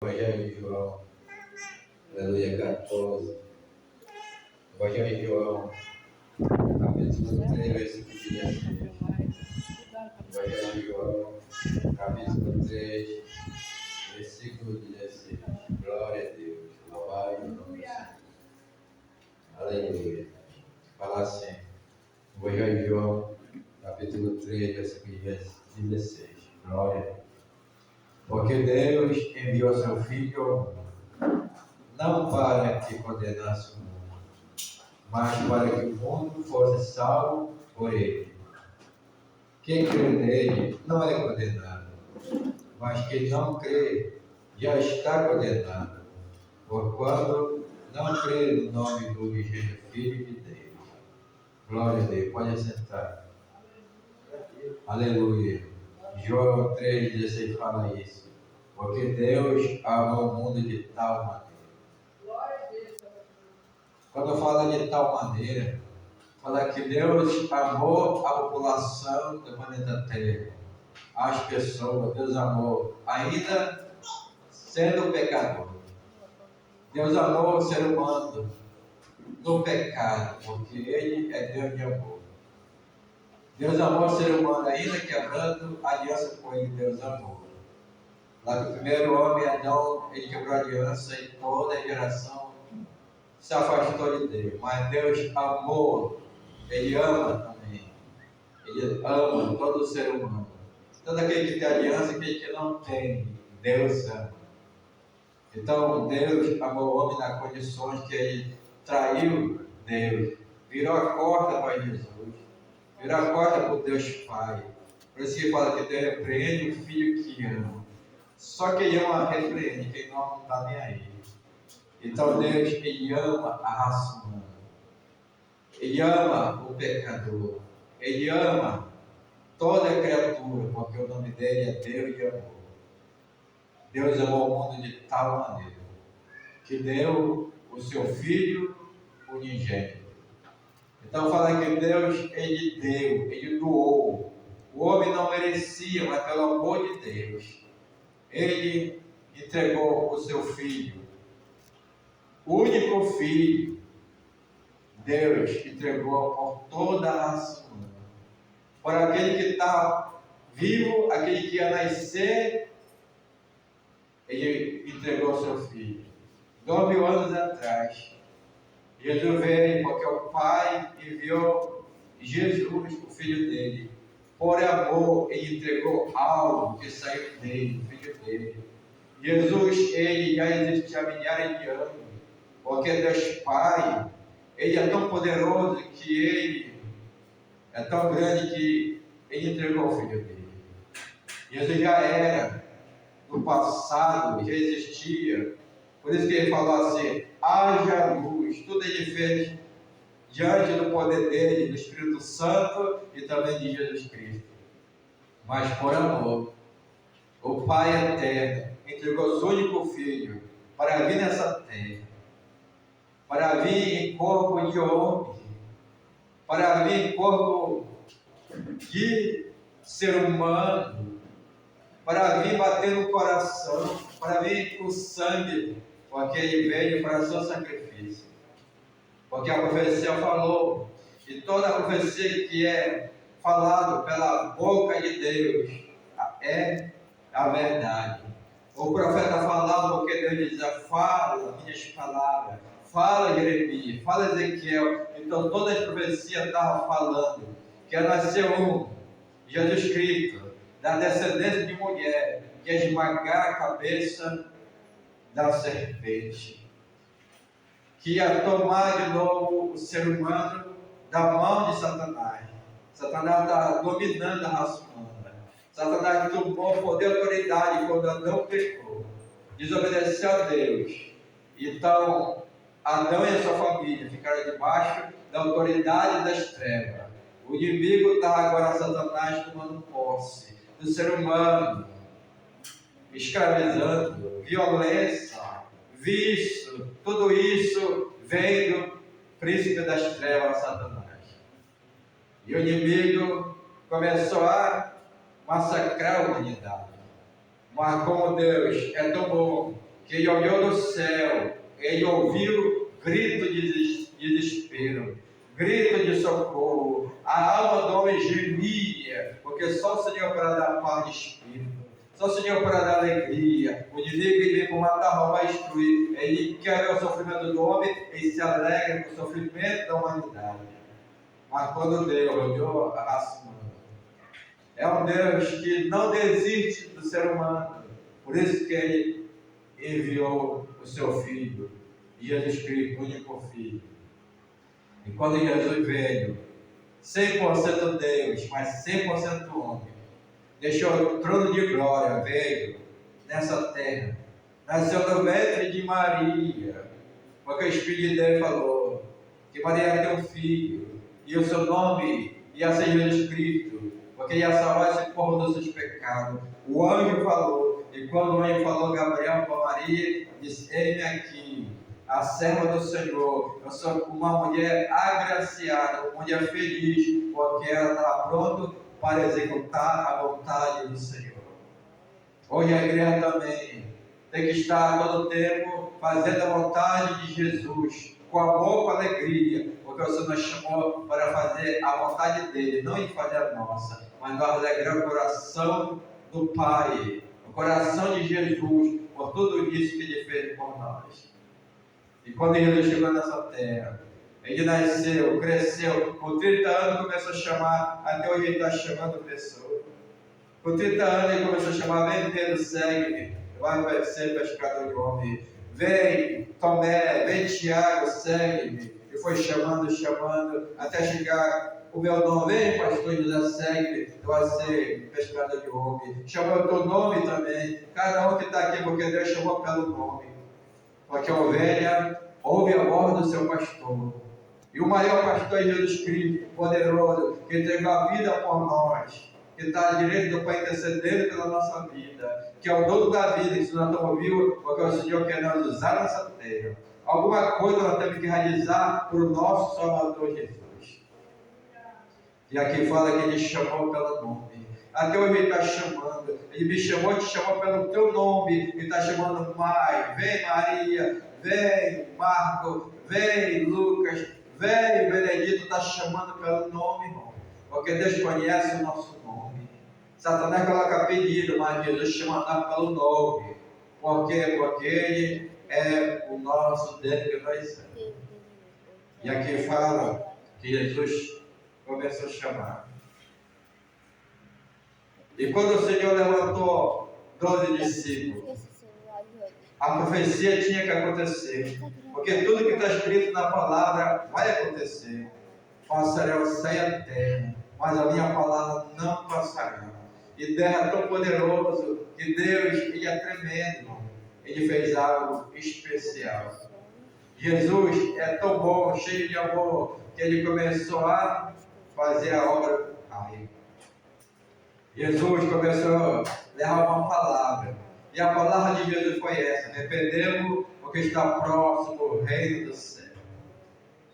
Evangelho de João, aleluia, 14. Evangelho de João, capítulo 3, versículo 16. Evangelho de João, capítulo 3, versículo 16. Glória a Deus, louvado o nome do Senhor. Aleluia. Fala assim, Evangelho de João, capítulo 3, versículo 16. Glória a Deus. Porque Deus enviou seu Filho não para que condenasse o mundo, mas para que o mundo fosse salvo por ele. Quem crê nele não é condenado, mas quem não crê já está condenado, porquanto não crê no nome do unigênito Filho de Deus. Glória a Deus. Pode assentar. Aleluia. João 3,16 fala isso. Porque Deus amou o mundo de tal maneira. Quando fala de tal maneira, fala que Deus amou a população do planeta Terra, as pessoas. Deus amou, ainda sendo pecador. Deus amou o ser humano no pecado, porque Ele é Deus de amor. Deus amou o ser humano, ainda quebrando a aliança com Ele. Deus amou. Lá que o primeiro homem, Adão, ele quebrou a aliança e toda a geração se afastou de Deus. Mas Deus amou, Ele ama também. Ele ama todo ser humano. Todo aquele que tem aliança, aquele que não tem, Deus ama. Então Deus amou o homem nas condições que ele traiu Deus, virou a corda para Jesus, virou a corda para o Deus Pai. Por isso que fala que Deus repreende o filho que ama. Só que ele ama, repreende, quem não está nem aí. Então Deus, ele ama a raça humana. Ele ama o pecador. Ele ama toda a criatura, porque o nome dele é Deus de amor. Deus amou o mundo de tal maneira que deu o seu Filho unigênito. Então fala que Deus, ele deu, ele doou. O homem não merecia, mas pelo amor de Deus, ele entregou o seu Filho. O único Filho, Deus entregou por toda a raça humana. Para aquele que está vivo, aquele que ia nascer, ele entregou o seu Filho. 2000 anos atrás, Jesus veio porque o Pai enviou Jesus, o Filho dele. Por amor, ele entregou algo que saiu dele, o Filho dele. Jesus, ele já existia há milhares de anos, porque Deus Pai, ele é tão poderoso que ele é tão grande que ele entregou o Filho dele. Jesus já era no passado, já existia. Por isso que ele falou assim, haja luz. Tudo ele fez diante do poder dele, do Espírito Santo e também de Jesus Cristo. Mas por amor, o Pai eterno entregou o seu único Filho para vir nessa terra, para vir em corpo de homem, para vir em corpo de ser humano, para vir bater no coração, para vir com sangue, porque ele veio para o seu sacrifício. Porque a profecia falou, e toda a profecia que é falada pela boca de Deus é a verdade. O profeta falava porque Deus dizia, fala minhas palavras, fala Jeremias, fala Ezequiel. Então toda a profecia estava falando que ia nascer um, Jesus Cristo, da descendência de mulher, que ia esmagar a cabeça da serpente, que ia tomar de novo o ser humano da mão de Satanás. Satanás está dominando a raça humana. Satanás tomou poder e autoridade quando Adão pecou, desobedeceu a Deus. Então, Adão e a sua família ficaram debaixo da autoridade das trevas. O inimigo está agora, Satanás, tomando posse do ser humano, escravizando, violência, vício, tudo isso vem do príncipe das trevas, Satanás. E o inimigo começou a massacrar a humanidade. Mas como Deus é tão bom, que ele olhou do céu, ele ouviu grito de desespero, grito de socorro, a alma do homem gemia, porque só o Senhor para dar paz de espírito, só o Senhor para dar alegria. O inimigo ele vem para matar, roubar e destruir. Ele quer ver o sofrimento do homem e se alegra com o sofrimento da humanidade. Mas quando Deus olhou a raça humana, é um Deus que não desiste do ser humano. Por isso que ele enviou o seu Filho, Jesus Cristo, o único Filho. E quando Jesus veio, 100% Deus, mas 100% homem, deixou o trono de glória, veio nessa terra, nasceu no ventre de Maria, porque o Espírito de Deus falou que Maria ia ter um filho, e o seu nome ia ser Jesus Cristo, porque ia salvar esse povo dos seus pecados. O anjo falou, e quando o anjo falou, Gabriel para Maria, disse: eis-me aqui, a serva do Senhor. Eu sou uma mulher agraciada, uma mulher feliz, porque ela está pronta para executar a vontade do Senhor. Hoje a igreja também tem que estar todo o tempo fazendo a vontade de Jesus, com amor, com alegria, porque o Senhor nos chamou para fazer a vontade dele, não em fazer a nossa, mas nós alegrar o coração do Pai, o coração de Jesus, por tudo isso que ele fez por nós. E quando Jesus chegou nessa terra, ele nasceu, cresceu, com 30 anos começou a chamar, até hoje ele está chamando pessoas. Com 30 anos ele começou a chamar: vem Pedro, segue-me, vai ser pescador de homem. Vem Tomé, vem Tiago, segue-me. E foi chamando, até chegar o meu nome: vem pastor José, segue-me, tu vai ser pescador de homem. Chamou o teu nome também, cada um que está aqui, porque Deus chamou pelo nome. Porque a ovelha ouve a voz do seu pastor. E o maior pastor é Jesus Cristo, poderoso, que entregou a vida por nós, que está à direita do Pai intercedendo pela nossa vida, que é o dono da vida, que se nós estamos vivos, porque o Senhor quer nos usar nessa terra. Alguma coisa nós temos que realizar para o nosso Salvador Jesus. E aqui fala que ele chamou pelo nome. Até hoje ele está chamando. Ele me chamou, te chamou pelo teu nome. Ele está chamando mais. Vem Maria, vem Marco, vem Lucas, vem Benedito. Está chamando pelo nome, irmão. Porque Deus conhece o nosso nome. Satanás coloca pedido, mas Jesus chama pelo nome. Por quê? Porque ele é o nosso Deus que nós somos. E aqui fala que Jesus começou a chamar. E quando o Senhor levantou 12 discípulos, a profecia tinha que acontecer, porque tudo que está escrito na palavra vai acontecer. Passará o céu e a terra, mas a minha palavra não passará. E Deus é tão poderoso que Deus, ele é tremendo, ele fez algo especial. Jesus é tão bom, cheio de amor, que ele começou a fazer a obra do Pai. Jesus começou a levar uma palavra, e a palavra de Jesus foi essa: arrependemos, porque está próximo o reino do céu.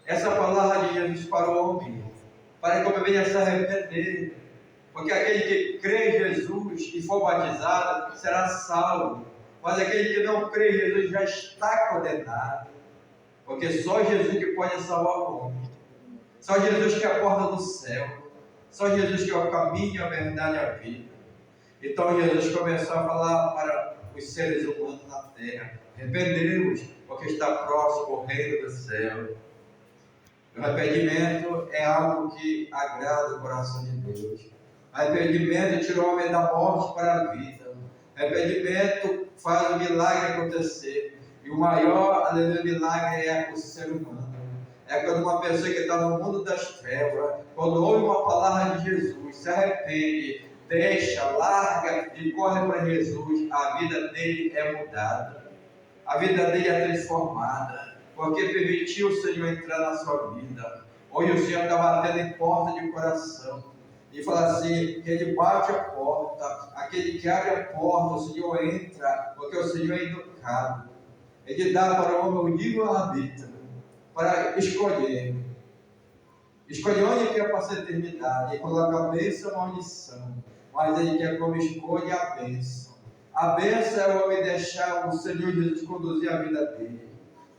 Essa palavra de Jesus para o homem, para que o homem venha se arrepender, porque aquele que crê em Jesus e for batizado será salvo, mas aquele que não crê em Jesus já está condenado, porque só Jesus que pode salvar o homem, só Jesus que é a porta do céu, só Jesus que é o caminho, a verdade e a vida. Então Jesus começou a falar para os seres humanos na terra: arrependemos, porque está próximo o reino do céu. O arrependimento é algo que agrada o coração de Deus. O arrependimento tira o homem da morte para a vida. O arrependimento faz o milagre acontecer. E o maior milagre é o ser humano. É quando uma pessoa que está no mundo das trevas, quando ouve uma palavra de Jesus, se arrepende, deixa, larga e corre para Jesus, a vida dele é mudada. A vida dele é transformada, porque permitiu o Senhor entrar na sua vida. Hoje o Senhor está batendo em porta de coração e fala assim, que ele bate a porta, aquele que abre a porta, o Senhor entra, porque o Senhor é educado. Ele dá para o homem o livre-arbítrio, para escolher onde quer passar a eternidade. Ele coloca a bênção e a maldição, mas ele quer como escolha a bênção. A bênção é o homem deixar o Senhor Jesus conduzir a vida dele.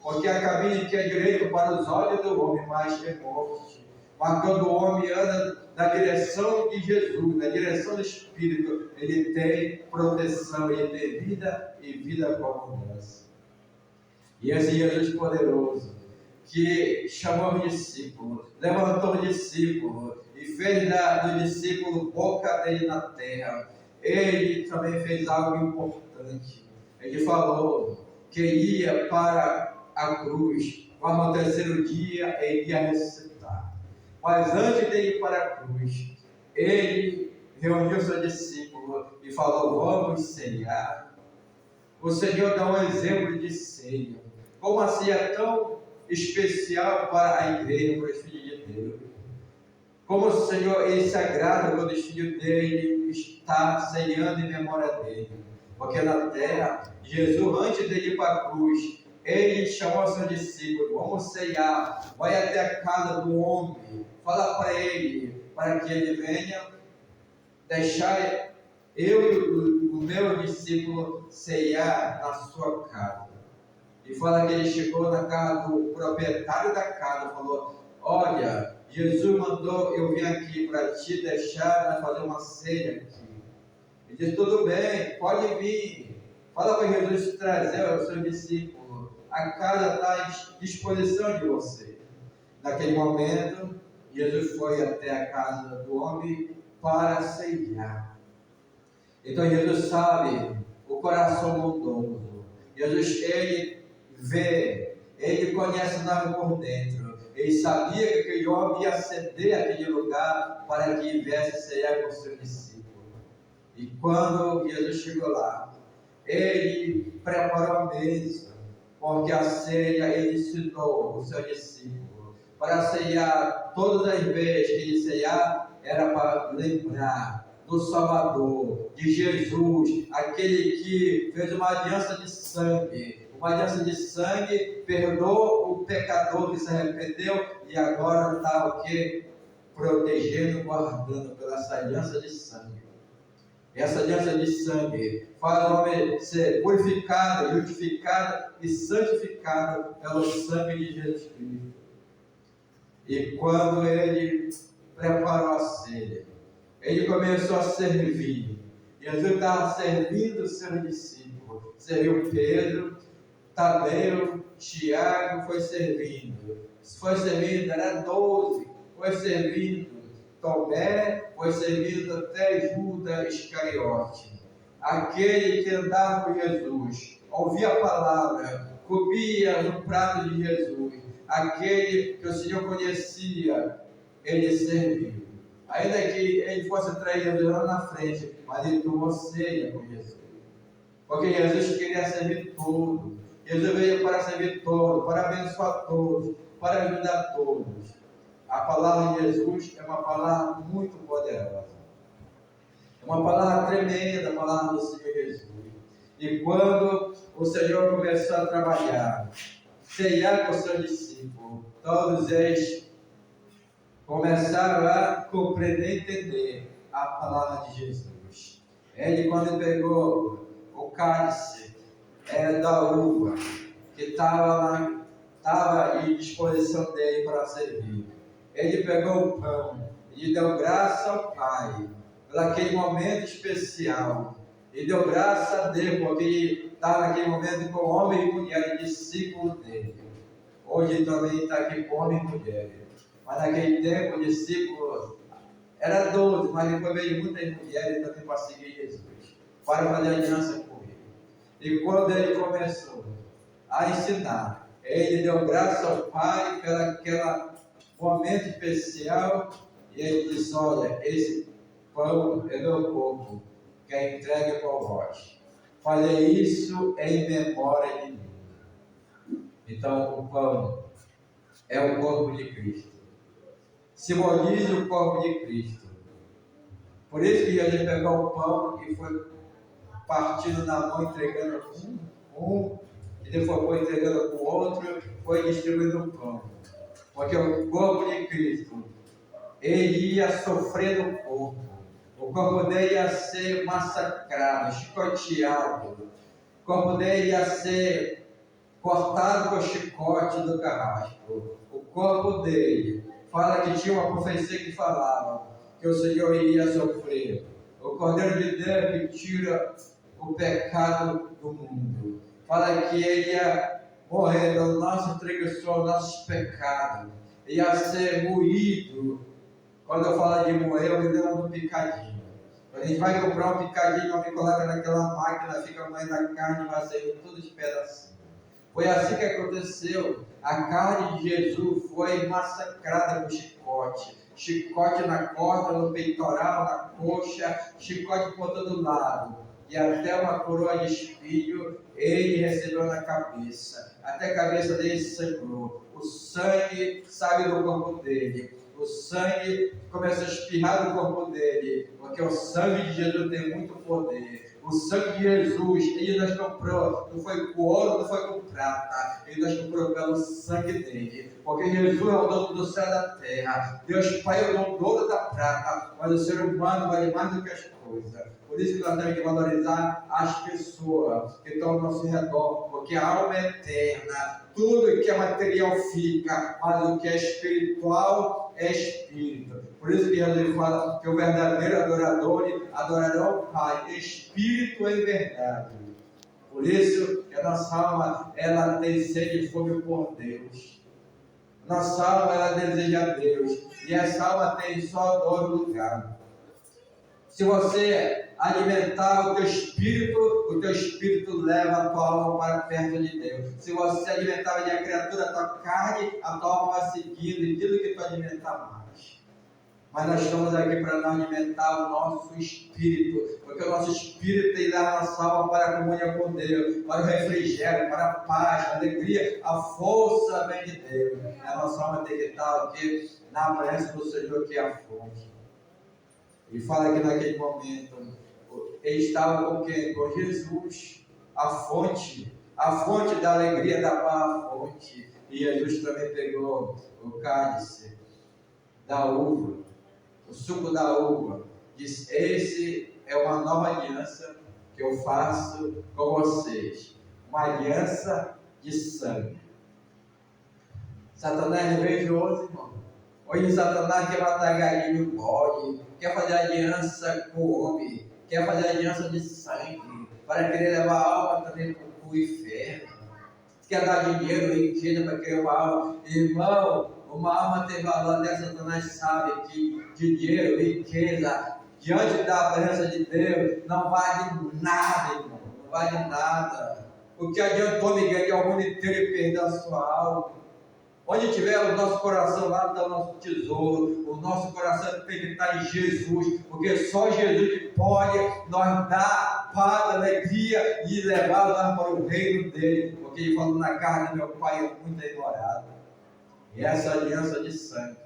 Porque a caminho que é direito para os olhos do homem, mas é morte. Mas quando o homem anda na direção de Jesus, na direção do Espírito, ele tem proteção, ele tem vida e vida com abundância. E esse Jesus poderoso, que chamou os discípulos, levantou os discípulos e fez do discípulo boca dele na terra, ele também fez algo importante. Ele falou que ia para a cruz, mas no terceiro dia ele ia ressuscitar. Mas antes de ir para a cruz, ele reuniu seus discípulos e falou: vamos ceiar. O Senhor dá um exemplo de ceia. Como a ceia é tão especial para a igreja, para os filhos de Deus. Como o Senhor ele se agrada quando os filhos dele estão ceiando em memória dele. Porque na terra, Jesus, antes de ir para a cruz, ele chamou seus discípulos: vamos ceiar, vai até a casa do homem, fala para ele, para que ele venha deixar eu e o meu discípulo ceiar na sua casa. E fala que ele chegou na casa do proprietário da casa, falou: olha, Jesus mandou eu vir aqui para te deixar fazer uma ceia aqui. Ele disse: tudo bem, pode vir. Fala para Jesus trazer ao seu discípulo. A casa está à disposição de você. Naquele momento, Jesus foi até a casa do homem para ceiar. Então Jesus sabe o coração bondoso. Jesus, ele vê, ele conhece o nome por dentro. Ele sabia que aquele homem ia ceder aquele lugar para que viesse ceiar com seu discípulo. E quando Jesus chegou lá, ele preparou a mesa, porque a ceia ele ensinou o seu discípulo. Para ceiar, todas as vezes que ele ceiar, era para lembrar do Salvador, de Jesus, aquele que fez uma aliança de sangue. Uma aliança de sangue, perdoou o pecador que se arrependeu e agora está o quê? Protegendo, guardando pela essa aliança de sangue. Essa aliança de sangue faz o homem ser purificado, justificado e santificado pelo sangue de Jesus Cristo. E quando ele preparou a ceia, ele começou a servir. Jesus estava servindo os seus discípulos. Serviu Pedro, Tadeu, Tiago, foi servindo. Foi servindo, era 12. Foi servindo Tomé, foi servindo até Judas Iscariote. Aquele que andava com Jesus, ouvia a palavra, comia no prato de Jesus. Aquele que o Senhor conhecia, ele serviu. Ainda que ele fosse traído lá na frente, mas ele tomou ceia com Jesus. Porque Jesus queria servir tudo. Jesus veio para servir todos, para abençoar todos, para ajudar todos. A palavra de Jesus é uma palavra muito poderosa. É uma palavra tremenda, a palavra do Senhor Jesus. E quando o Senhor começou a trabalhar, ceiar com os seus discípulos, todos eles começaram a compreender e entender a palavra de Jesus. Ele, quando pegou o cálice da uva, que estava em disposição dele para servir, ele pegou o pão e deu graça ao Pai, por aquele momento especial. Ele deu graça a Deus, porque ele estava naquele momento com homem e mulher, discípulo dele. Hoje também está aqui com homem e mulher. Mas naquele tempo, o discípulo era 12, mas depois veio muitas mulheres também para seguir Jesus, para fazer aliança com ele. E quando ele começou a ensinar, ele deu graça ao Pai pelaquela momento especial, e ele disse: olha, esse pão é meu corpo, que é entregue por vós. Falei isso em memória de mim. Então, o pão é o corpo de Cristo. Simboliza o corpo de Cristo. Por isso que ele pegou o pão e foi partindo na mão, entregando um, e depois foi entregando para o outro, foi distribuindo o pão. Porque o corpo de Cristo, ele ia sofrer no corpo. O corpo dele ia ser massacrado, chicoteado. O corpo dele ia ser cortado com o chicote do carrasco. O corpo dele fala que tinha uma profecia que falava que o Senhor iria sofrer. O Cordeiro de Deus que tira o pecado do mundo. Fala que ele ia morrer pelos nossos transgressões, nossos pecados. Ia ser moído. Quando eu falo de moer, eu me lembro do picadinho. Quando a gente vai comprar um picadinho, alguém coloca naquela máquina, fica moendo a carne, vai sair tudo de pedacinho. Foi assim que aconteceu. A carne de Jesus foi massacrada com chicote. Chicote na costa, no peitoral, na coxa, chicote por todo lado. E até uma coroa de espinho ele recebeu na cabeça. Até a cabeça dele sangrou. O sangue saiu do corpo dele. O sangue começa a espirrar do corpo dele. Porque o sangue de Jesus tem muito poder. O sangue de Jesus, ele nos comprou, não foi com ouro, não foi com prata, ele nos comprou pelo sangue dele, porque Jesus é o dono do céu e da terra, Deus Pai é o dono da prata, mas o ser humano vale mais do que as coisas. Por isso que nós temos que valorizar as pessoas que estão ao nosso redor, porque a alma é eterna, tudo que é material fica, mas o que é espiritual é espírito. Por isso que Jesus fala que o verdadeiro adorador adorará o Pai, espírito e verdade. Por isso que a nossa alma, ela tem sede e fome por Deus. Nossa alma, ela deseja Deus. E essa alma tem só dois lugares. Se você alimentar o teu espírito leva a tua alma para perto de Deus. Se você alimentar a criatura, a tua carne, a tua alma vai seguindo e tudo que tu alimentar mais. Mas nós estamos aqui para não alimentar o nosso espírito, porque o nosso espírito tem lá a nossa alma para a comunhão com Deus, para o refrigério, para a paz, a alegria, a força vem de Deus. E a nossa alma tem que estar aqui na presença do Senhor, que é a fonte. Ele fala que naquele momento ele estava com quem? Com Jesus, a fonte da alegria, da paz, a fonte. E Jesus também pegou o cálice da uva, o suco da uva. Diz: esse é uma nova aliança que eu faço com vocês, uma aliança de sangue. Satanás é religioso, irmão. Hoje Satanás quer matar galinha e bode, quer fazer aliança com o homem, quer fazer aliança de sangue, para querer levar a alma também para o inferno. Quer dar dinheiro, riqueza para querer uma alma. Irmão, uma alma tem valor, até Satanás sabe que dinheiro, riqueza, diante da presença de Deus, não vale nada, irmão, não vale nada. O que adiantou me ganhar o mundo inteiro e perder a sua alma? Onde tiver o nosso coração, lá está o nosso tesouro. O nosso coração tem que estar em Jesus, porque só Jesus que pode nos dar paz, alegria e levar nós para o reino dele. Porque ele falou: na carne do meu Pai é muito demorado. E essa aliança de sangue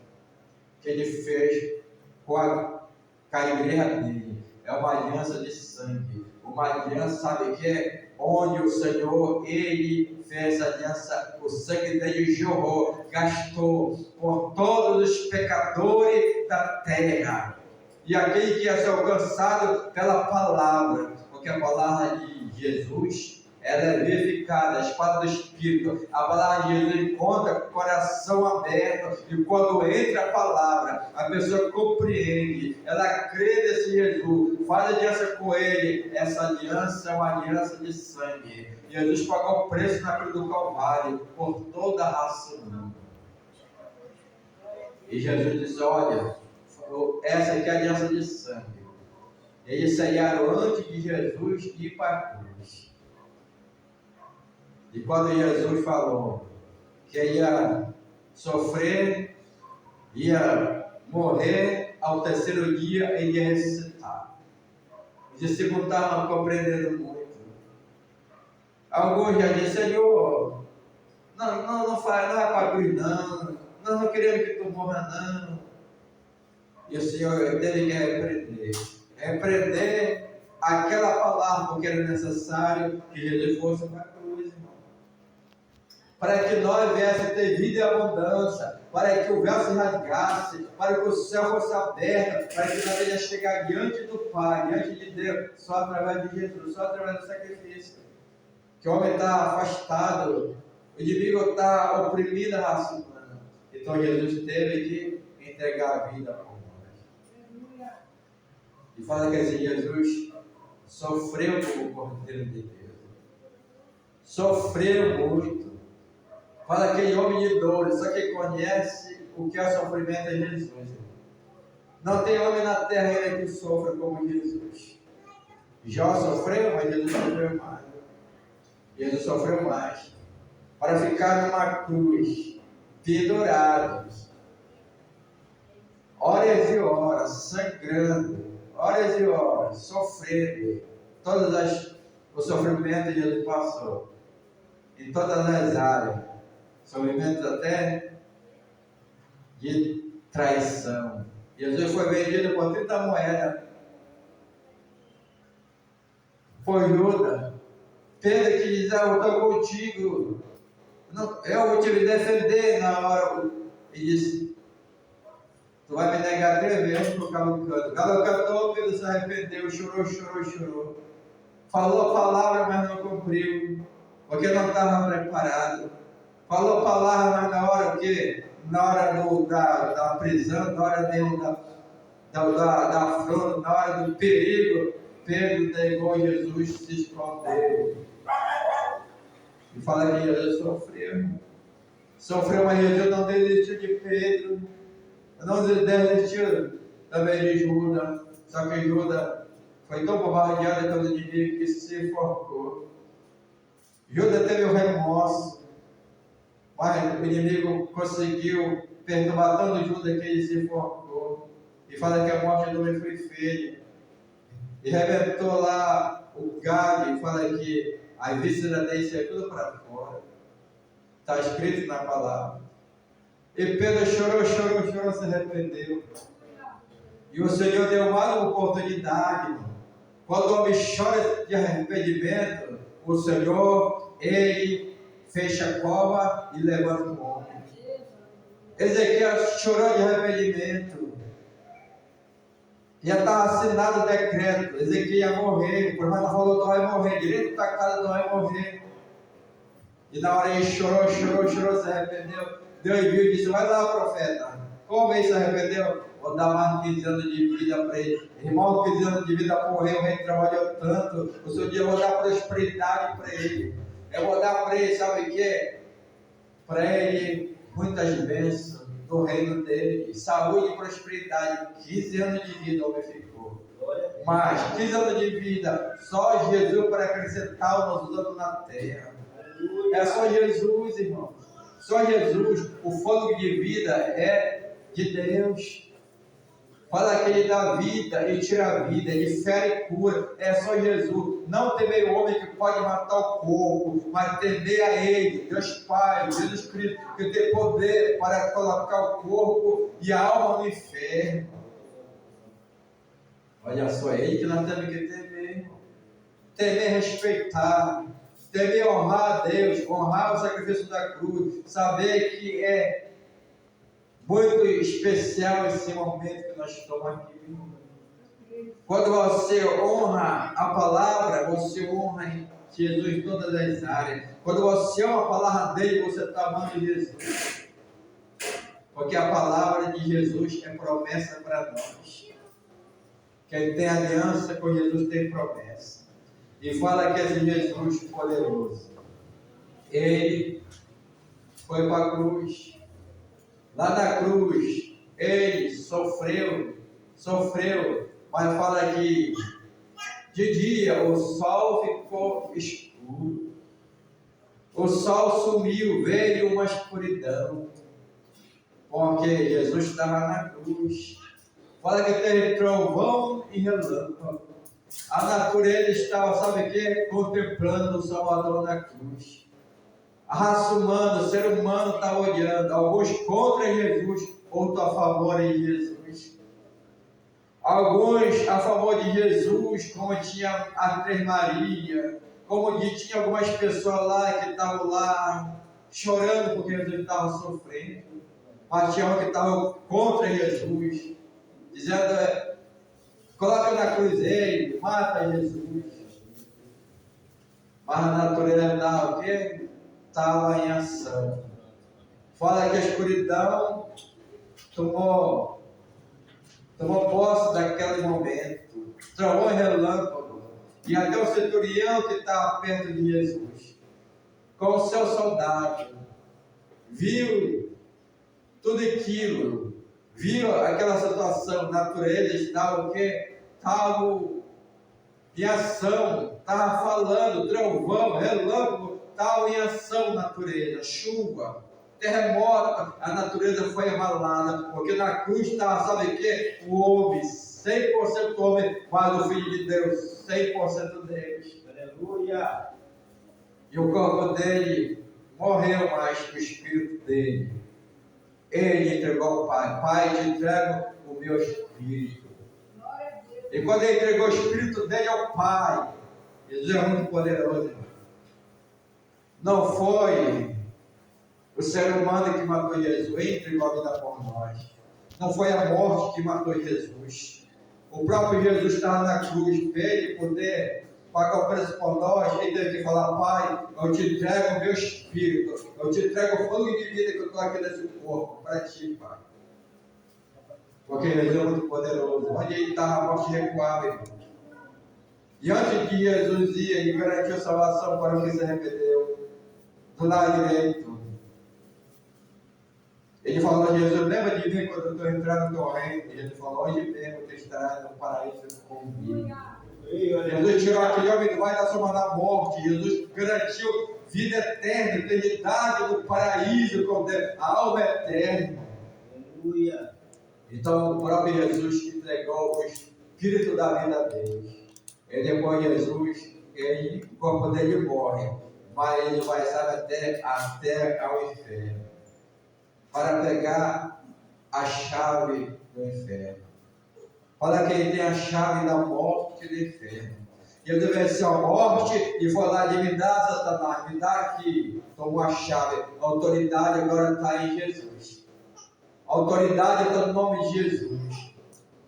que ele fez com a igreja dele é uma aliança de sangue. Uma aliança, sabe o que é? Onde o Senhor, ele fez aliança, o sangue dele jorrou, gastou por todos os pecadores da terra. E aquele que ia ser alcançado pela palavra, porque a palavra de Jesus, ela é verificada, a espada do Espírito. A palavra de Jesus encontra com o coração aberto, e quando entra a palavra, a pessoa compreende, ela crê nesse Jesus, faz aliança com ele. Essa aliança é uma aliança de sangue. Jesus pagou o preço na cruz do Calvário por toda a raça humana. E Jesus diz: olha, essa aqui é a aliança de sangue. Eles saíram antes de Jesus ir para a cruz. E quando Jesus falou que ia sofrer, ia morrer, ao terceiro dia ele ia ressuscitar. Os discípulos estavam compreendendo muito. Alguns já disseram: Senhor, não faz, não é para a cruz não, nós não queremos que tu morra não. E o Senhor teve que repreender aquela palavra, porque era necessário que Jesus fosse para a cruz, irmão. para que nós viéssemos ter vida e abundância, para que o véu se rasgasse, para que o céu fosse aberto, para que nós viéssemos chegar diante do Pai, diante de Deus, só através de Jesus, só através do sacrifício. Que o homem está afastado, o inimigo está oprimido a raça humana. Então Jesus teve que entregar a vida por nós. E fala que assim, Jesus sofreu como Cordeiro de Deus. Sofreu muito. Fala aquele homem de dores, só que conhece o que é o sofrimento é Jesus. Não tem homem na terra ainda que sofra como Jesus. Jó sofreu, mas Jesus sofreu mais. Jesus sofreu mais. Para ficar numa cruz, pendurado, horas e horas, sangrando, horas e horas, sofrendo, o sofrimento que Jesus passou, em todas as áreas, sofrimentos até de traição. Jesus foi vendido por 30 moedas, por Judas. Pedro que diz, eu estou contigo, eu vou te defender na hora. E disse, tu vai me negar 3 vezes por causa do canto. O galo cantou, Pedro se arrependeu, chorou. Falou a palavra, mas não cumpriu, porque não estava preparado. Falou a palavra, mas na hora que? Na hora da prisão, na hora da afronta, na hora do perigo, Pedro negou Jesus, se escondeu. E fala que Jesus sofreu, mas Jesus não desistiu de Pedro, não desistiu também de Judas, só que Judas foi tão bombardeado pelo inimigo que se enforcou. Judas teve o remorso, mas o inimigo conseguiu perturbar tanto Judas que ele se enforcou. E fala que a morte do homem foi feia. E rebentou lá o galho, e fala que as vísceras dele saiu tudo para fora. Está escrito na palavra. E Pedro chorou, se arrependeu. E o Senhor deu mais uma oportunidade. Quando o homem chora de arrependimento, o Senhor, Ele fecha a cova e levanta o homem. Ezequiel chorou de arrependimento. Já estava assinado o decreto. Ezequiel ia morrer. O profeta falou, tu vai morrer. Direito da casa, tu vai morrer. E na hora ele chorou, se arrependeu. Deus viu e disse, vai lá, profeta. Como ele se arrependeu? Vou dar mais 15 anos de vida para ele. Irmão, 15 anos de vida para o rei trabalhou tanto. O seu dia eu vou dar prosperidade para ele. Eu vou dar para ele, sabe o quê? Para ele, muitas bênçãos do reino dele. Saúde e prosperidade. 15 anos de vida o homem ficou. Mas 15 anos de vida, só Jesus para acrescentar o nosso dano na terra. É só Jesus, irmão. Só Jesus. O fôlego de vida é de Deus. Fala que ele dá vida, ele tira a vida, ele fere e cura. É só Jesus. Não temer o homem que pode matar o corpo, mas temer a ele, Deus Pai, Jesus Cristo, que tem poder para colocar o corpo e a alma no inferno. Olha só, é ele que nós temos que temer. Temer, respeitar. Temer, honrar a Deus, honrar o sacrifício da cruz. Saber que é muito especial esse momento que nós estamos aqui. Quando você honra a palavra, você honra Jesus em todas as áreas. Quando você ama a palavra dele, você está amando Jesus. Porque a palavra de Jesus é promessa para nós. Quem tem aliança com Jesus tem promessa. E fala que esse Jesus poderoso, ele foi para a cruz. Lá na cruz, ele sofreu, mas fala que de dia o sol ficou escuro, o sol sumiu, veio uma escuridão, porque Jesus estava na cruz. Fala que teve trovão e relâmpago. A natureza estava, sabe o que? Contemplando o Salvador na cruz. A raça humana, o ser humano está olhando, alguns contra Jesus, outros a favor de Jesus. Alguns a favor de Jesus, como tinha a Três Maria, como tinha algumas pessoas lá que estavam lá chorando porque Jesus estava sofrendo, mas tinha um que estava contra Jesus, dizendo, coloca na cruz ele, mata Jesus. Mas a natureza estava o quê? Estava em ação. Fala que a escuridão tomou posse daquele momento, trovão e relâmpago, e até o centurião que estava perto de Jesus, com o seu soldado, viu tudo aquilo, viu aquela situação, natureza estava o quê? Estava em ação, estava falando, trovão, relâmpago, estava em ação, natureza, chuva, terremoto, a natureza foi abalada, porque na cruz estava, sabe o que? O homem, 100% homem, mas o Filho de Deus, 100% Deus. Aleluia! E o corpo dele morreu, mas o espírito dele, ele entregou ao Pai. Pai, te entrego o meu espírito. E quando ele entregou o espírito dele ao Pai, Jesus é muito poderoso, irmão. Não foi o ser humano que matou Jesus, ele entregou a vida por nós. Não foi a morte que matou Jesus. O próprio Jesus estava na cruz, para ele poder pagar o preço por nós. Ele teve que falar, Pai, eu te entrego o meu espírito, eu te entrego o fogo de vida que eu estou aqui nesse corpo, para ti, Pai. Porque Jesus é muito poderoso. Onde ele estava, a morte recuava, irmão. E antes que Jesus ia e garantiu a salvação para o que se arrependeu, do lado direito, ele falou a Jesus, lembra de mim quando eu estou entrando no teu reino? E ele falou, hoje mesmo tu estarás no paraíso comigo. Jesus tirou aquele homem do vale da sombra da morte. Jesus garantiu vida eterna, eternidade no paraíso, com a alma eterna. Aleluia. Então o próprio Jesus que entregou o espírito da vida a Deus. E depois Jesus, o corpo dele morre, mas ele vai, sabe, até ao inferno, para pegar a chave do inferno. Fala que ele tem a chave da morte e do inferno. Ele venceu a morte e foi lá de me dar, Satanás, me dá aqui. Tomou a chave. A autoridade agora está em Jesus. A autoridade está no nome de Jesus.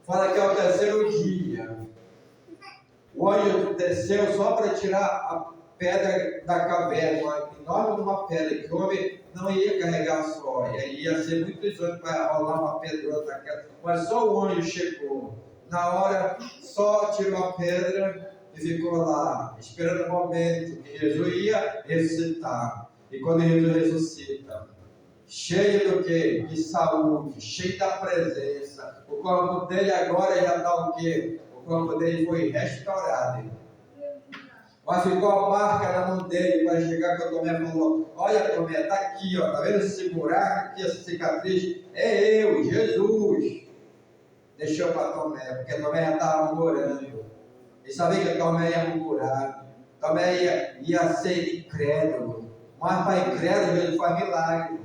Fala que é o terceiro dia. O anjo desceu só para tirar a pedra da caverna, uma enorme uma pedra que o homem não ia carregar só, e aí ia ser muitos anos para rolar uma pedra daquela, mas só o anjo chegou. Na hora, só tirou a pedra e ficou lá, esperando o momento que Jesus ia ressuscitar. E quando Jesus ressuscita, cheio do quê? De saúde, cheio da presença, o corpo dele agora já está o quê? O corpo dele foi restaurado. Mas ficou a marca na mão dele para chegar que o Tomé falou, olha Tomé, está aqui, ó, está vendo esse buraco aqui, essa cicatriz? É eu, Jesus. Deixou para Tomé, porque Tomé já estava murmurando. E sabia que Tomé ia murmurar. Tomé ia ser incrédulo. Mas para incrédulo, Jesus faz milagre.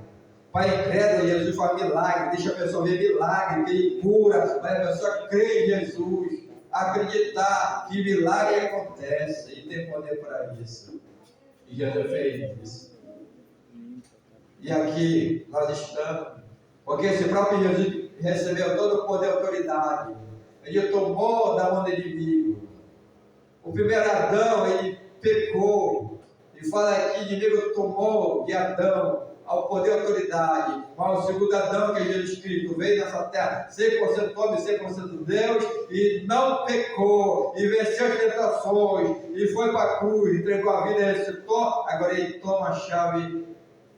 Para incrédulo, Jesus faz milagre. Deixa a pessoa ver milagre, que ele cura, para a pessoa crer em Jesus. Acreditar que milagre acontece e tem poder para isso. E Jesus fez isso. E aqui nós estamos, porque esse próprio Jesus recebeu todo o poder e autoridade. Ele tomou da mão do inimigo. O primeiro Adão, ele pecou. E fala que o inimigo tomou de Adão ao poder e autoridade. Mas o segundo Adão, que é Jesus Cristo, veio nessa terra 100% homem, 100% Deus, e não pecou, e venceu as tentações, e foi para a cruz, entregou a vida e ressuscitou. Agora ele toma a chave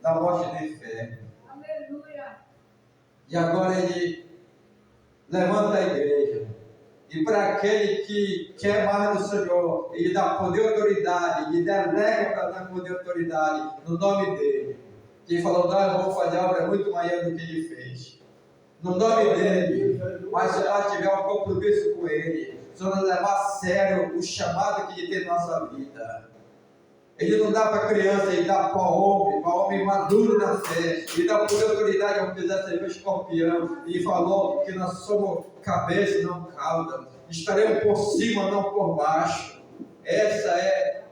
da morte do inferno. Aleluia! E agora ele levanta a igreja. E para aquele que quer mais do Senhor, ele dá poder e autoridade, ele delega para dar poder e autoridade no nome dele. Ele falou, nós vamos fazer obra muito maior do que ele fez. No nome dele. Mas se nós tivermos um compromisso com ele, se nós levar a sério o chamado que ele tem na nossa vida. Ele não dá para criança, ele dá para homem maduro na fé. Ele dá poder e autoridade ao quiser ser escorpião. Ele falou que nós somos cabeça e não cauda. Estaremos por cima, não por baixo. Essa é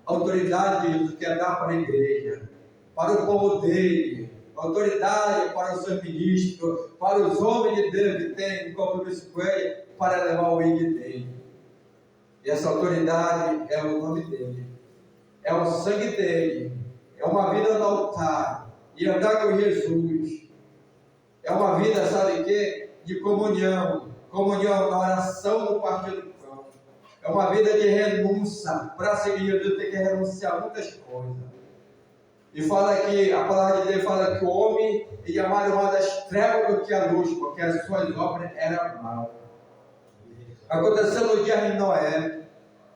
a autoridade que Jesus quer dar para a igreja. para o povo dele, autoridade para os seus ministros, para os homens de Deus que têm compromisso com ele, para levar o hino dele. E essa autoridade é o nome dele, é o sangue dele, é uma vida no altar, e andar com Jesus. É uma vida, sabe o quê? De comunhão na oração, no partir do pão. É uma vida de renúncia. Para seguir Jesus tem que renunciar a muitas coisas. E fala que, a palavra de Deus fala que o homem ele amava mais as trevas do que a luz, porque as suas obras eram mal. Aconteceu no dia de Noé.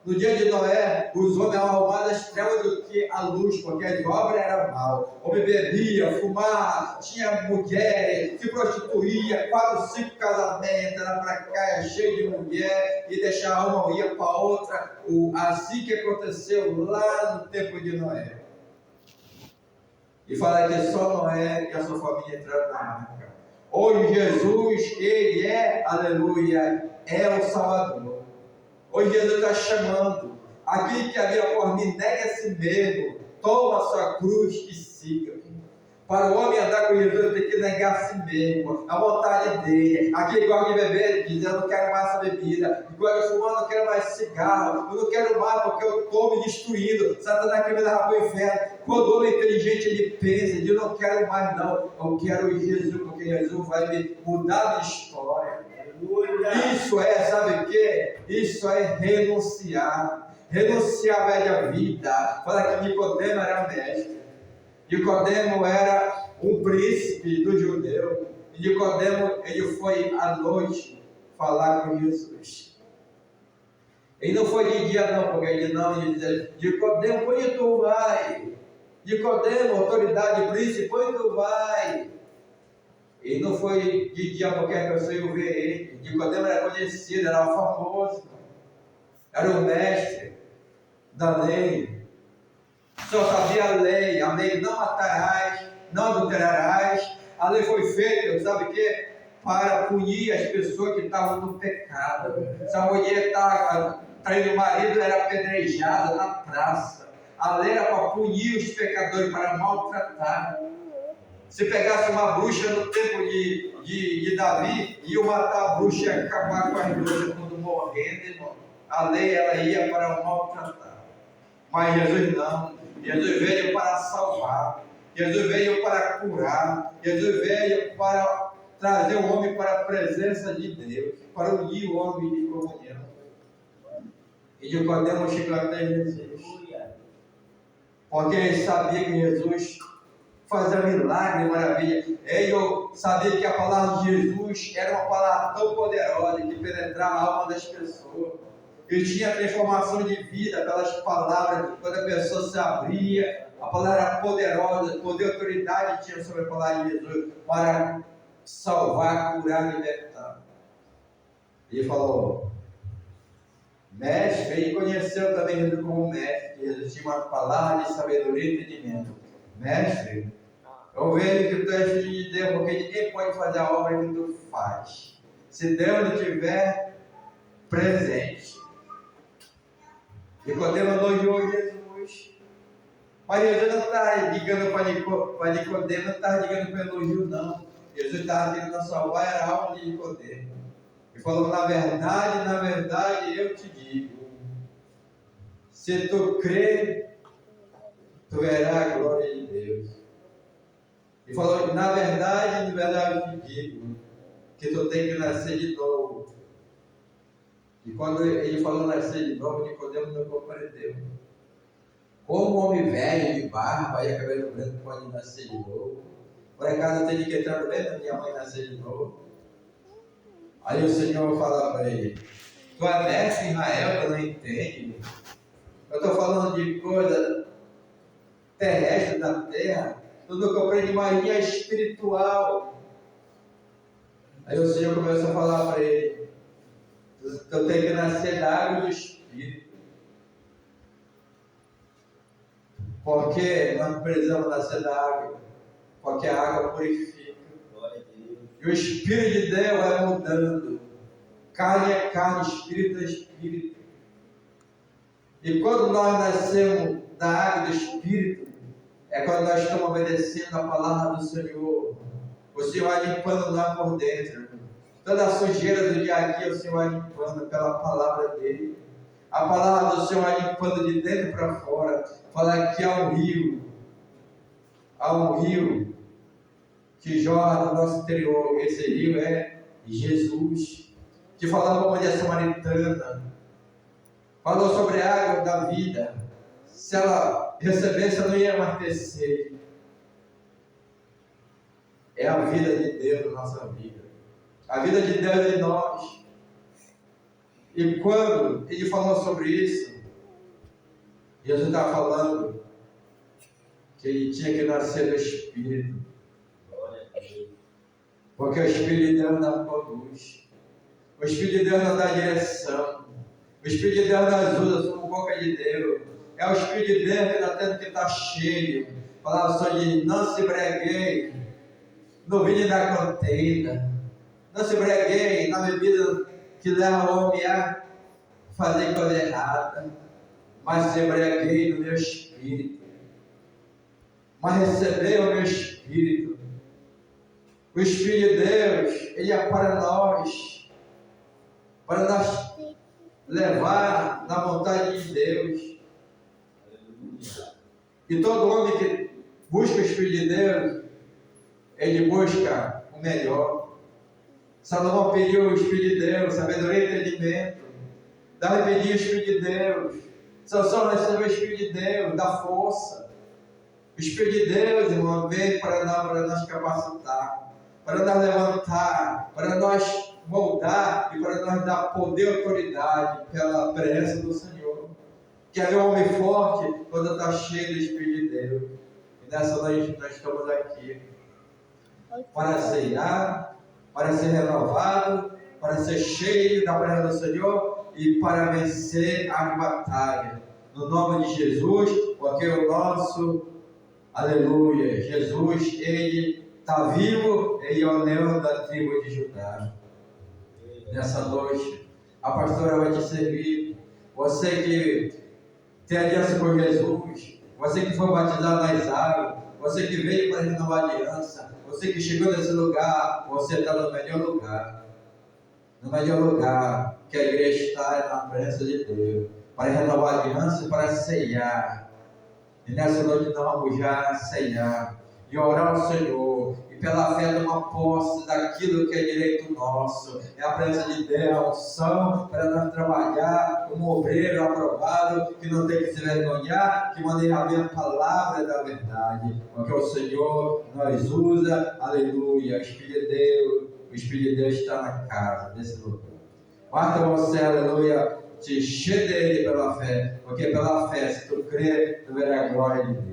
No dia de Noé, os homens amavam mais as trevas do que a luz, porque as obras eram mal. O homem bebia, fumava, tinha mulheres, se prostituía, 4, 5 casamentos, era para cá, cheio de mulher, e deixava uma ia para outra. Assim que aconteceu lá no tempo de Noé. E fala que só Noé e a sua família entraram na arca. Hoje Jesus, ele é, aleluia, é o Salvador. Hoje Jesus está chamando aquele que havia por mim, negue a si mesmo, toma a sua cruz e siga. Para o homem andar com Jesus, tem que negar a si mesmo, a vontade dele. Aquele que gosta de beber, diz: eu não quero mais essa bebida. Que gosta de fumar, eu não quero mais cigarro. Eu não quero mais porque eu estou me destruindo. Satanás quer me levar para o inferno. Quando o homem inteligente ele pensa, ele diz: eu não quero mais não, eu quero Jesus, porque Jesus vai me mudar a minha história. Isso é, sabe o que? Isso é renunciar. Renunciar à velha vida. Fala que Nicodemo era mestre. Nicodemo era um príncipe do judeu. E Nicodemo, ele foi à noite falar com Jesus. Ele não foi de dia não, porque ele dizia: Nicodemo, onde tu vai? Nicodemo, autoridade, príncipe, onde tu vai? Ele não foi de dia porque a pessoa ia ver ele. Nicodemo era conhecido, era famoso, era o mestre da lei, só sabia a lei não matarás, não adulterarás. A lei foi feita, sabe o quê? Para punir as pessoas que estavam no pecado. Se a mulher estava traindo o marido, era apedrejada na praça. A lei era para punir os pecadores, para maltratar. Se pegasse uma bruxa no tempo de Davi, ia matar a bruxa e acabar com as bruxas quando morrendo, irmão. A lei ela ia para maltratar. Mas Jesus não. Jesus veio para salvar. Jesus veio para curar. Jesus veio para trazer o homem para a presença de Deus, para unir o homem de comunhão. E Nicodemo chegou até Jesus, porque ele sabia que Jesus fazia milagre, maravilha. Ele sabia que a palavra de Jesus era uma palavra tão poderosa que penetrava a alma das pessoas. Ele tinha transformação de vida pelas palavras. Quando a pessoa se abria, a palavra era poderosa, poder e autoridade tinha sobre a palavra de Jesus para salvar, curar, libertar. Ele falou: mestre, ele conheceu também Jesus como mestre. Jesus tinha uma palavra de sabedoria e entendimento. Mestre, eu vejo que tu és filho de Deus, porque ninguém pode fazer a obra que tu faz se Deus não estiver presente. Nicodemo elogiou Jesus. Mas Jesus não está ligando para Nicodemo, não está ligando para elogio, não. Jesus estava querendo salvar a alma de Nicodemo. Ele falou: na verdade, eu te digo, se tu crer, tu verás a glória de Deus. Ele falou: na verdade, eu te digo, que tu tem que nascer de novo. E quando ele falou nascer de novo, Nicodemo não compreendeu. Como um homem velho, de barba e cabelo branco, pode nascer de novo? Por acaso eu tenho que entrar no meio da minha mãe nascer de novo? Aí o Senhor fala para ele: tu é mestre em Israel, tu não entende? Eu estou falando de coisa terrestre da terra, tu não compreende mais linha espiritual. Aí o Senhor começa a falar para ele: eu tenho que nascer da água e do Espírito. Porque nós precisamos nascer da água, porque a água purifica. E o Espírito de Deus vai mudando. Carne é carne, Espírito é Espírito. E quando nós nascemos da água e do Espírito, É quando nós estamos obedecendo a palavra do Senhor. O Senhor vai limpando lá por dentro. Toda a sujeira do dia a dia, o Senhor vai limpando pela palavra dele. A palavra do Senhor vai limpando de dentro para fora. Fala que há um rio. Há um rio que jorra no nosso interior. Esse rio é Jesus. Que falou com a mulher samaritana. Falou sobre a água da vida. Se ela recebesse, ela não ia mais ter sede. É a vida de Deus na nossa vida. A vida de Deus em nós. E quando ele falou sobre isso, Jesus está falando que ele tinha que nascer do Espírito. Porque o Espírito de Deus não conduz. O Espírito de Deus não dá direção. O Espírito de Deus nos usa como boca de Deus. É o Espírito de Deus que nós temos que estar cheio. Falava só de não se breguei no vinho da contenda. Não se breguei na bebida que leva o homem a fazer coisa errada. Mas se breguei no meu espírito. Mas recebei o meu espírito. O Espírito de Deus, ele é para nós levar na vontade de Deus. E todo homem que busca o Espírito de Deus, ele busca o melhor. Salomão pediu o Espírito de Deus, sabedoria e entendimento. Davi pediu o Espírito de Deus. Sansão recebeu o Espírito de Deus, da força. O Espírito de Deus, irmão, veio para nós capacitar, para nós levantar, para nós moldar e para nós dar poder e autoridade pela presença do Senhor. Que é um homem forte quando está cheio do Espírito de Deus. E nessa noite nós estamos aqui para ceiar, para ser renovado, para ser cheio da presença do Senhor e para vencer as batalhas. No nome de Jesus, porque o nosso, aleluia, Jesus, ele está vivo, ele é o leão da tribo de Judá. Nessa noite, a pastora vai te servir. Você que tem aliança com Jesus, você que foi batizado nas águas, você que veio para renovar a aliança, você que chegou nesse lugar, você está no melhor lugar. No melhor lugar que a igreja está na presença de Deus, para renovar a aliança e para ceiar. E nessa noite nós vamos já ceiar e orar ao Senhor. E pela fé tomar posse daquilo que é direito nosso. É a presença de Deus, a unção para nós trabalhar como obreiro aprovado, que não tem que se vergonhar, que maneira bem a palavra da verdade. Porque o Senhor nos usa, aleluia, o Espírito de Deus está na casa desse lugar. Basta você, aleluia, te encher dele pela fé, porque pela fé, se tu crer, tu verás a glória de Deus.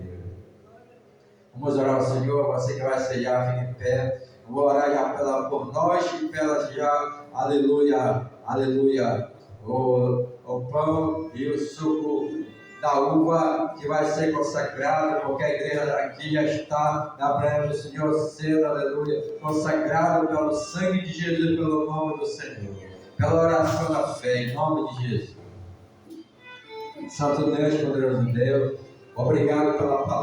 Vamos orar ao Senhor, você que vai ceiar, fique em pé. Eu vou orar já por nós e pelas já, aleluia, aleluia, o pão e o suco da uva que vai ser consagrado, porque a igreja aqui já está na presença do Senhor sendo, aleluia, consagrado pelo sangue de Jesus, pelo nome do Senhor, pela oração da fé, em nome de Jesus. Santo Deus, poderoso Deus, obrigado pela palavra.